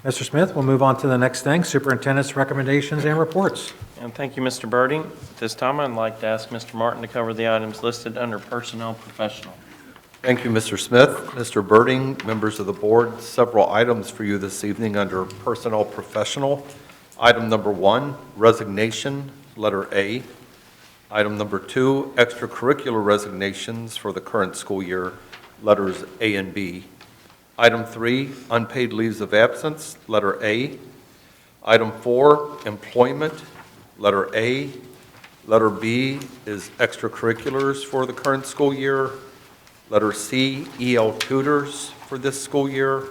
Mr. Smith, we'll move on to the next thing, superintendent's recommendations and reports. And thank you, Mr. Birding. At this time, I'd like to ask Mr. Martin to cover the items listed under Personnel Professional. Thank you, Mr. Smith. Mr. Birding, members of the board, several items for you this evening under Personnel Professional. Item number 1, resignation, letter A. Item number 2, extracurricular resignations for the current school year, letters A and B. Item 3, unpaid leaves of absence, letter A. Item 4, employment, letter A. Letter B is extracurriculars for the current school year. Letter C, EL tutors for this school year.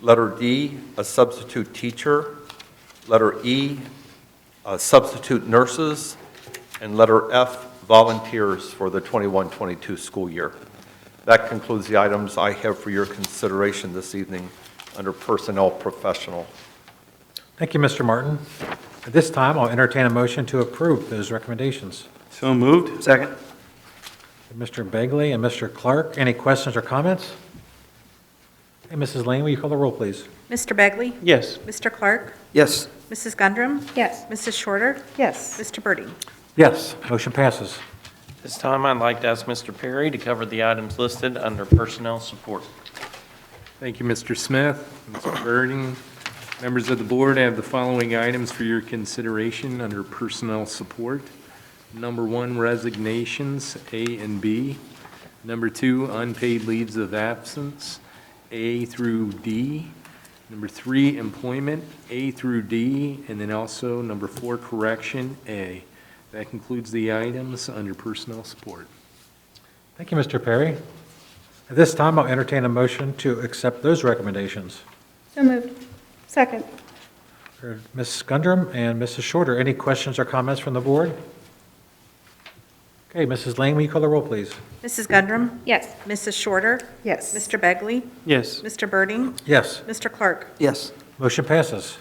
Letter D, a substitute teacher. Letter E, substitute nurses. And letter F, volunteers for the 21-22 school year. That concludes the items I have for your consideration this evening under Personnel Professional. Thank you, Mr. Martin. At this time, I'll entertain a motion to approve those recommendations. So moved. Second. Mr. Begley and Mr. Clark, any questions or comments? Hey, Mrs. Lane, will you call the roll, please? Mr. Begley? Yes. Mr. Clark? Yes. Mrs. Gundrum? Yes. Mrs. Shorter? Yes. Mr. Birding? Yes, motion passes. This time, I'd like to ask Mr. Perry to cover the items listed under Personnel Support. Thank you, Mr. Smith, Mr. Birding. Members of the board, I have the following items for your consideration under personnel support. Number 1, resignations, A and B. Number 2, unpaid leaves of absence, A through D. Number 3, employment, A through D. And then also number 4, correction, A. That concludes the items under personnel support. Thank you, Mr. Perry. At this time, I'll entertain a motion to accept those recommendations. So moved. Second. For Ms. Gundrum and Mrs. Shorter, any questions or comments from the board? Okay, Mrs. Lane, will you call the roll, please? Mrs. Gundrum? Yes. Mrs. Shorter? Yes. Mr. Begley? Yes. Mr. Birding? Yes, Mr. Clark? Yes. motion passes.